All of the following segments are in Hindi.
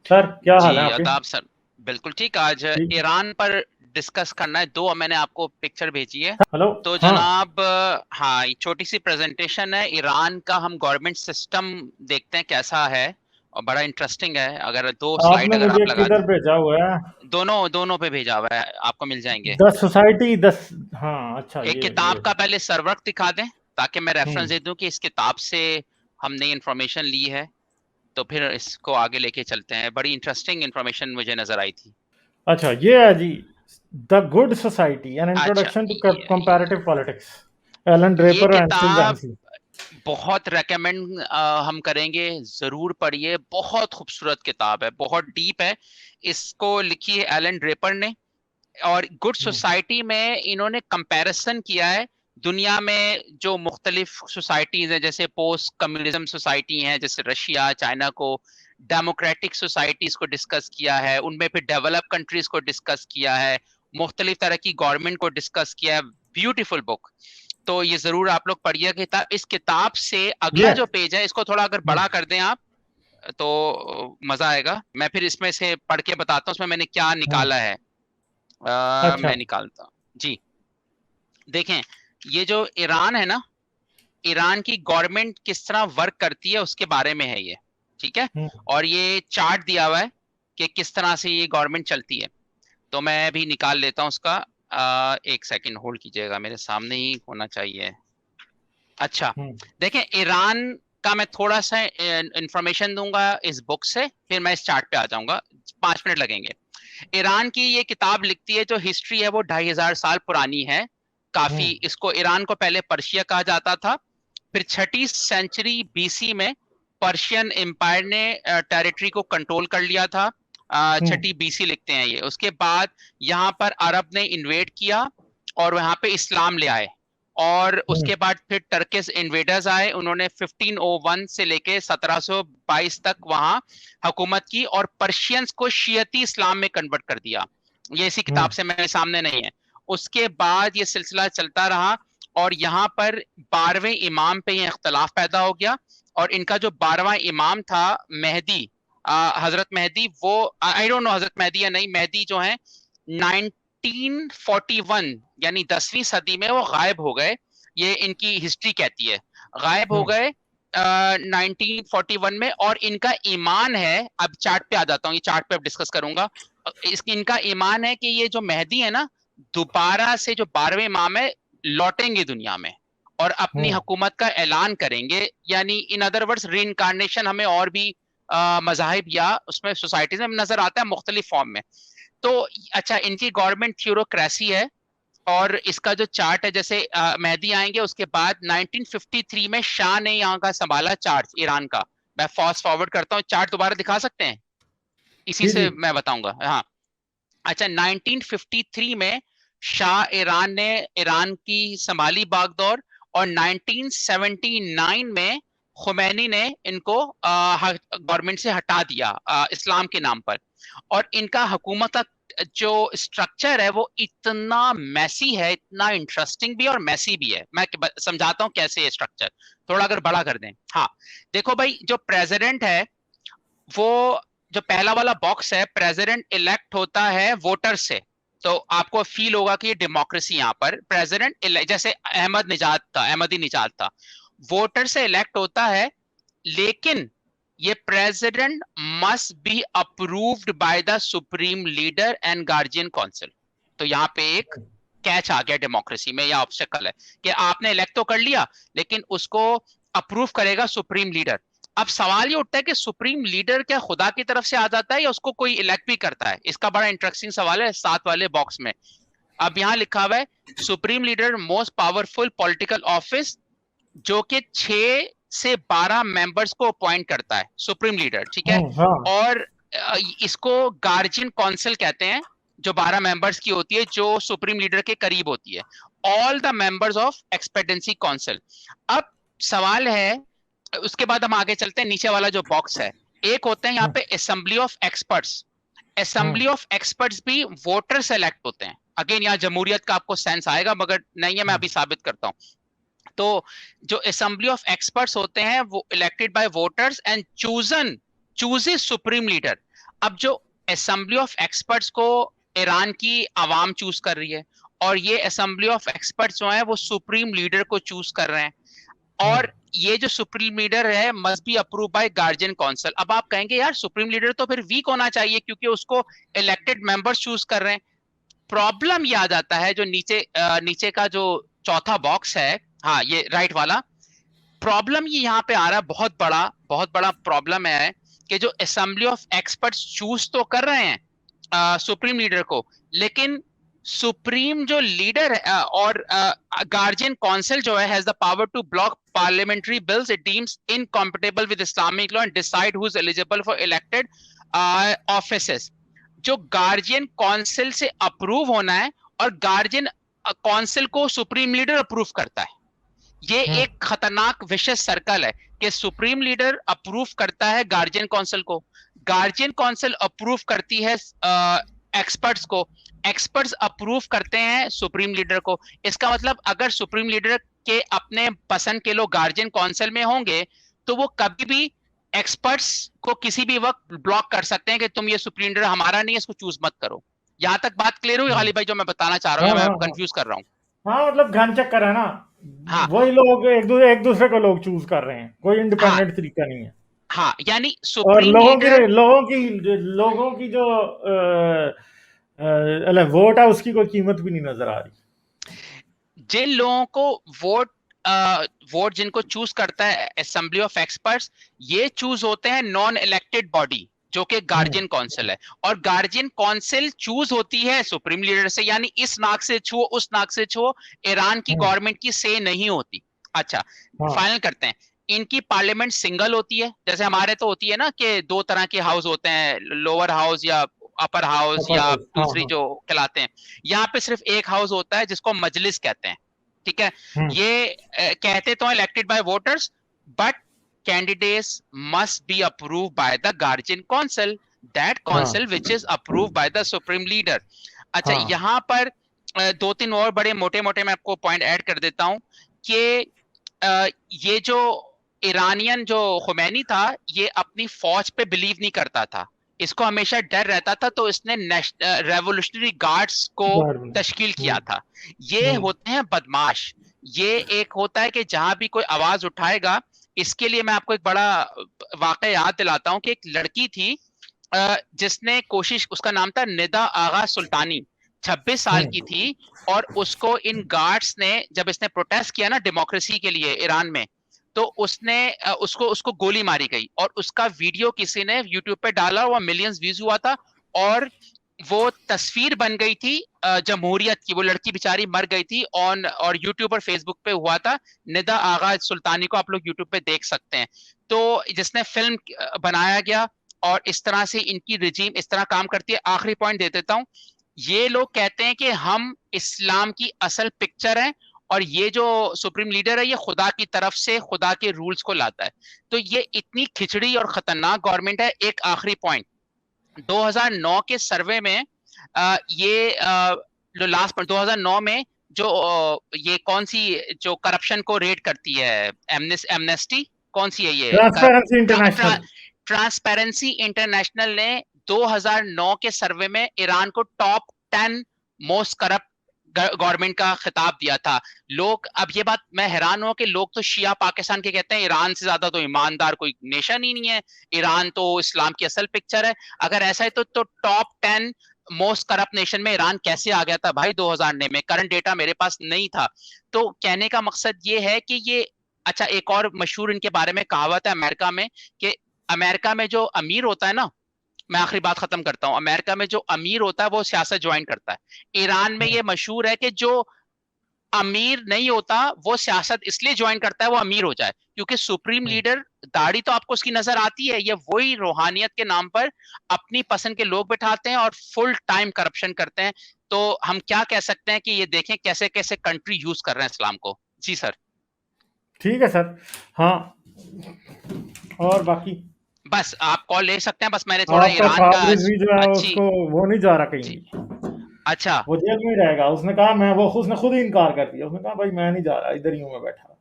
सर क्या हाल है जी आपके? अदाब सर। बिल्कुल ठीक। आज ठीक। ईरान पर डिस्कस करना है। दो मैंने आपको पिक्चर भेजी है। हेलो। तो हाँ। जनाब, हाँ, ये छोटी सी प्रेजेंटेशन है ईरान का। हम गवर्नमेंट सिस्टम देखते हैं कैसा है, और बड़ा इंटरेस्टिंग है। अगर दो स्लाइड आपने अगर मुझे आप लगा दें। किधर भेजा हुआ है? दोनों दोनों पे भेजा हुआ है, आपको मिल जाएंगे। 10 सोसाइटी 10। हाँ, अच्छा, एक ये किताब का पहले सर्वर दिखा दें, ताकि मैं रेफरेंस हम्म। दे दूं कि इस किताब से हमने इंफॉर्मेशन ली है। तो फिर इसको आगे लेके चलते हैं। बड़ी इंटरेस्टिंग इंफॉर्मेशन मुझे नजर आई थी। अच्छा, ये है जी। द गुड सोसाइटी एन अच्छा, introduction to comparative politics. Alan ये ड्रेपर एंड स्टीव किताब वैनसी। बहुत रेकमेंड हम करेंगे। जरूर पढ़िए, बहुत खूबसूरत किताब है, बहुत डीप है। इसको लिखी है एलन ड्रेपर ने। और गुड हम्म। सोसाइटी में इन्होंने कंपैरिजन किया है दुनिया में जो मुख्तलिफ सोसाइटीज हैं, जैसे पोस्ट कम्युनिज्म सोसाइटी हैं, जैसे रशिया चाइना को। डेमोक्रेटिक सोसाइटीज को डिस्कस किया है, उनमें फिर डेवलप कंट्रीज को डिस्कस किया है, मुख्तलिफ तरह की गवर्नमेंट को डिस्कस किया है। Beautiful book. तो ये जरूर आप लोग पढ़िए किताब। इस किताब से ये अगला जो पेज है, इसको थोड़ा अगर हम्म। बड़ा कर दें आप, तो मजा आएगा। मैं फिर इसमें से पढ़ के बताता हूँ उसमें मैंने क्या हम्म। निकाला है। अच्छा। मैं निकालता हूँ जी। देखें, ये जो ईरान है ना, ईरान की गवर्नमेंट किस तरह वर्क करती है उसके बारे में है ये। ठीक है। हम्म। और ये चार्ट दिया हुआ है कि किस तरह से ये गवर्नमेंट चलती है। तो मैं भी निकाल लेता हूँ उसका। एक सेकंड होल्ड कीजिएगा, मेरे सामने ही होना चाहिए। अच्छा। हम्म। देखें, ईरान का मैं थोड़ा सा इंफॉर्मेशन दूंगा इस बुक से, फिर मैं इस चार्ट पे आ जाऊंगा। 5 मिनट लगेंगे। ईरान की ये किताब लिखती है, जो हिस्ट्री है वो 2500 साल पुरानी है। काफी। हम्म। इसको ईरान को पहले पर्शिया कहा जाता था। फिर छठी सेंचुरी बीसी में पर्शियन एम्पायर ने टेरिटरी को कंट्रोल कर लिया था। हम्म। छठी बीसी लिखते हैं ये। उसके बाद यहाँ पर अरब ने इन्वेड किया और वहां पे इस्लाम ले आए। और हम्म। उसके बाद फिर टर्किश इन्वेडर्स आए, उन्होंने 1501 से लेके 1722 तक वहां हुकूमत की और पर्शियंस को शियती इस्लाम में कन्वर्ट कर दिया। ये इसी किताब हम्म। से मेरे सामने नहीं है। उसके बाद ये सिलसिला चलता रहा, और यहाँ पर 12वें इमाम पे ये इख्तलाफ पैदा हो गया। और इनका जो 12वां इमाम था, मेहदी, हजरत मेहदी, वो आई डोंट नो हजरत मेहदी या नहीं, मेहदी जो है 1941 यानी 10वीं सदी में वो गायब हो गए। ये इनकी हिस्ट्री कहती है। गायब हो हम्म। गए 1941 में। और इनका ईमान है, अब चार्ट पे आ जाता हूँ, ये चार्ट पे अब डिस्कस करूंगा। इनका ईमान है कि ये जो मेहदी है ना, दोबारा से जो 12वें इमाम है, लौटेंगे दुनिया में और अपनी हम्म। हुकूमत का ऐलान करेंगे। यानी इन अदर वर्ड्स री इनकारनेशन हमें और भी मजाहिब या उसमें सोसाइटीज में नजर आता है मुख्तलिफ फॉर्म में। तो अच्छा, इनकी गवर्नमेंट थ्योरोक्रेसी है। और इसका जो चार्ट है, जैसे मेहदी आएंगे उसके बाद 1953 में शाह ने यहाँ का संभाला चार्ज ईरान का। मैं फास्ट फॉरवर्ड करता हूँ, चार्ट दोबारा दिखा सकते हैं, इसी जी, जी। से मैं बताऊंगा। हाँ। अच्छा, 1953 में शाह ईरान ने ईरान की संभाली बागडोर। और 1979 में खुमैनी ने इनको गवर्नमेंट से हटा दिया इस्लाम के नाम पर। और इनका हुकूमत का जो स्ट्रक्चर है वो इतना मैसी है, इतना इंटरेस्टिंग भी और मैसी भी है। मैं समझाता हूँ कैसे ये स्ट्रक्चर, थोड़ा अगर बड़ा कर दें। हाँ, देखो भाई, जो प्रेसिडेंट है वो, जो पहला वाला बॉक्स है, प्रेसिडेंट इलेक्ट होता है वोटर से। तो आपको फील होगा कि ये डेमोक्रेसी यहाँ पर प्रेसिडेंट जैसे अहमदी निजात था, वोटर से इलेक्ट होता है। लेकिन ये president must be approved by the supreme leader and guardian council. तो यहाँ पे एक कैच आ गया डेमोक्रेसी में, या ऑब्स्टेकल है कि आपने इलेक्ट तो कर लिया, लेकिन उसको अप्रूव करेगा सुप्रीम लीडर। अब सवाल ये उठता है कि सुप्रीम लीडर क्या खुदा की तरफ से आ जाता है या उसको कोई इलेक्ट भी करता है? इसका बड़ा इंटरेस्टिंग सवाल है 7 वाले बॉक्स में। अब यहाँ लिखा हुआ है, supreme leader most powerful political office, जो कि 6 से 12 मेंबर्स को अपॉइंट करता है सुप्रीम लीडर। ठीक है। हाँ। और इसको गार्जियन काउंसिल कहते हैं, जो 12 मेंबर्स की होती है, जो सुप्रीम लीडर के करीब होती है। All the members of expectancy council. अब सवाल है, उसके बाद हम आगे चलते हैं, नीचे वाला जो बॉक्स है, एक होते हैं यहाँ हम्म। पे assembly of experts. Hmm. Assembly of experts भी वोटर से इलेक्ट होते हैं। अगेन यहाँ जमहूरियत का आपको सेंस आएगा, मगर नहीं है, मैं हम्म। अभी साबित करता हूँ। तो जो असेंबली ऑफ एक्सपर्ट्स होते हैं वो elected by voters and chosen chooses supreme leader. अब जो असेंबली ऑफ एक्सपर्ट्स को ईरान की आवाम चूज कर रही है, और ये असेंबली ऑफ एक्सपर्ट्स जो है वो सुप्रीम लीडर को चूज कर रहे हैं, और ये जो सुप्रीम लीडर है must be approve by guardian council. अब आप कहेंगे यार सुप्रीम लीडर तो फिर वीक होना चाहिए क्योंकि उसको इलेक्टेड मेंबर्स चूज कर रहे हैं। प्रॉब्लम ये आ जाता है जो नीचे का जो चौथा बॉक्स है, हाँ ये राइट वाला, प्रॉब्लम ये यहाँ पे आ रहा है, बहुत बड़ा प्रॉब्लम है कि जो असेंबली ऑफ एक्सपर्ट्स चूज तो कर रहे हैं सुप्रीम लीडर को, लेकिन सुप्रीम जो लीडर है और गार्जियन काउंसिल जो है has the power to block parliamentary bills it deems incompatible with Islamic law and decide who is eligible for elected offices. जो गार्जियन काउंसिल से अप्रूव होना है और गार्जियन काउंसिल को सुप्रीम लीडर अप्रूव करता है। ये एक खतरनाक विशेष सर्कल है कि सुप्रीम लीडर अप्रूव करता है गार्जियन काउंसिल को, गार्जियन काउंसिल अप्रूव करती है एक्सपर्ट्स को, एक्सपर्ट्स अप्रूव करते हैं सुप्रीम लीडर को। इसका मतलब अगर सुप्रीम लीडर के अपने पसंद के लोग गार्जियन काउंसिल में होंगे तो वो कभी भी एक्सपर्ट्स को किसी भी वक्त ब्लॉक कर सकते हैं कि तुम ये सुप्रीम लीडर हमारा नहीं है, इसको चूज मत करो। यहां तक बात क्लियर हुई गालिब भाई जो मैं बताना चाह रहा हूँ, मैं कंफ्यूज कर रहा हूँ? हाँ मतलब घन चक्कर है ना, हाँ वही लोग एक दूसरे को लोग चूज कर रहे हैं, कोई इंडिपेंडेंट तरीका नहीं है। हाँ यानी और सुप्रीम लीडर लोगों की जो वोट है उसकी कोई कीमत भी नहीं नजर आ रही। जिन लोगों को वोट जिनको चूज करता है असेंबली ऑफ एक्सपर्ट्स, ये चूज होते हैं नॉन इलेक्टेड बॉडी जो कि गार्जियन काउंसिल है, और गार्जियन काउंसिल चूज होती है सुप्रीम लीडर से, यानी इस नाक से छुओ उस नाक से छुओ, ईरान की गवर्नमेंट की से नहीं होती। अच्छा फाइनल करते हैं, इनकी पार्लियामेंट सिंगल होती है, जैसे हमारे तो होती है ना कि दो तरह के हाउस होते हैं, लोअर हाउस या अपर हाउस या दूसरी जो कहलाते हैं, यहाँ पे सिर्फ एक हाउस होता है जिसको मजलिस कहते हैं। ठीक है, ये कहते तो elected by voters, but candidates must be approved by the guardian council, that council which is approved by the supreme leader। अच्छा यहाँ पर दो तीन और बड़े मोटे मोटे मैं आपको पॉइंट ऐड कर देता हूं कि ये जो ईरानियन जो खुमैनी था ये अपनी फौज पे बिलीव नहीं करता था, इसको हमेशा डर रहता था, तो इसने रेवोल्यूशनरी गार्ड्स को तश्कील किया था। ये होते हैं बदमाश। ये एक होता है कि जहां भी कोई आवाज उठाएगा, इसके लिए मैं आपको एक बड़ा वाकया याद दिलाता हूं कि एक लड़की थी जिसने कोशिश, उसका नाम था निदा आगा सुल्तानी, 26 साल की थी, और उसको इन गार्ड्स ने, जब इसने प्रोटेस्ट किया ना डेमोक्रेसी के लिए ईरान में, तो उसने उसको गोली मारी गई, और उसका वीडियो किसी ने यूट्यूब पे डाला, वो मिलियंस व्यूज हुआ था, और वो तस्वीर बन गई थी जमहूरियत की। वो लड़की बेचारी मर गई थी ऑन, और यूट्यूब और फेसबुक पे हुआ था। निदा आगा सुल्तानी को आप लोग यूट्यूब पे देख सकते हैं। तो जिसने फिल्म बनाया गया, और इस तरह से इनकी रिजीम इस तरह काम करती है। आखिरी पॉइंट दे देता हूं, ये लोग कहते हैं कि हम इस्लाम की असल पिक्चर हैं, और ये जो सुप्रीम लीडर है ये खुदा की तरफ से खुदा के रूल्स को लाता है। तो ये इतनी खिचड़ी और खतरनाक गवर्नमेंट है। एक आखिरी पॉइंट, 2009 के सर्वे में ये जो लास्ट पर 2009 में जो ये कौन सी जो करप्शन को रेट करती है, एमनेस्टी कौन सी है ये, ट्रांसपेरेंसी इंटरनेशनल ने 2009 के सर्वे में ईरान को टॉप 10 मोस्ट करप्ट गवर्नमेंट का खिताब दिया था। लोग, अब ये बात मैं हैरान हूं कि लोग तो शिया पाकिस्तान के कहते हैं ईरान से ज्यादा तो ईमानदार कोई नेशन ही नहीं है, ईरान तो इस्लाम की असल पिक्चर है। अगर ऐसा है तो टॉप 10 मोस्ट करप्ट नेशन में ईरान कैसे आ गया था भाई 2009 में? करंट डेटा मेरे पास नहीं था। तो कहने का मकसद ये है कि ये, अच्छा एक और मशहूर इनके बारे में कहावत है अमेरिका में, कि अमेरिका में जो अमीर होता है ना, मैं आखिरी बात खत्म करता हूं, अमेरिका में जो अमीर होता है वो सियासत ज्वाइन करता है। ईरान में ये मशहूर है कि जो अमीर नहीं होता वो सियासत इसलिए ज्वाइन करता है वो अमीर हो जाए, क्योंकि सुप्रीम लीडर, दाढ़ी तो आपको उसकी नजर आती है, ये वही रूहानियत के नाम पर अपनी पसंद के लोग बिठाते हैं और फुल टाइम करप्शन करते हैं। तो हम क्या कह सकते हैं कि ये देखें कैसे कैसे कंट्री यूज कर रहे हैं इस्लाम को। जी सर। ठीक है सर। हाँ, और बाकी बस आप कॉल ले सकते हैं, बस मैंने थोड़ा ईरान का जो है उसको वो नहीं जा रहा कहीं। अच्छा, वो जेल में रहेगा। उसने कहा उसने खुद ही इनकार कर दिया। उसने कहा भाई मैं नहीं जा रहा, इधर ही हूं मैं बैठा।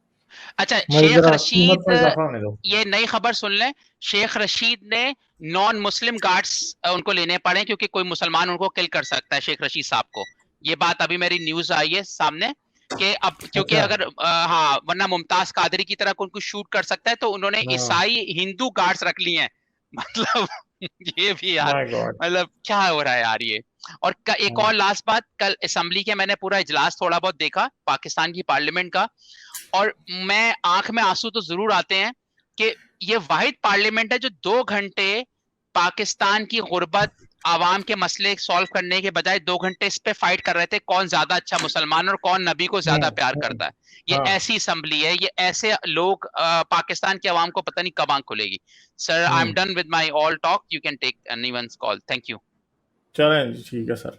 अच्छा शेख रशीद, ये नई खबर सुन लें, शेख रशीद ने नॉन मुस्लिम गार्ड्स उनको लेने पड़े क्योंकि कोई मुसलमान उनको किल कर सकता है शेख रशीद साहब को। ये बात अभी मेरी न्यूज आई है सामने कि अब क्योंकि अच्छा। अगर हाँ, वरना मुमताज कादरी की तरह उनको शूट कर सकता है, तो उन्होंने हाँ। ईसाई हिंदू गार्ड्स रख लिए हैं। मतलब ये भी यार, माय गॉड। मतलब क्या हो रहा है यार ये। और एक और लास्ट बात, कल असेंबली के मैंने पूरा इजलास थोड़ा बहुत देखा पाकिस्तान की पार्लियामेंट का, और मैं आंख में आंसू तो जरूर आते हैं कि ये वाहिद पार्लियामेंट है जो 2 घंटे पाकिस्तान की गुर्बत, आवाम के मसले सॉल्व करने के बजाय 2 घंटे इस पे फाइट कर रहे थे कौन ज्यादा अच्छा मुसलमान और कौन नबी को ज्यादा प्यार करता है। ये हाँ। ऐसी असेंबली है, ये ऐसे लोग, पाकिस्तान के अवाम को पता नहीं कब आंख खुलेगी। Sir, I am done with my all talk, you can take anyone's call. Thank you. चलें जी, ठीक है सर।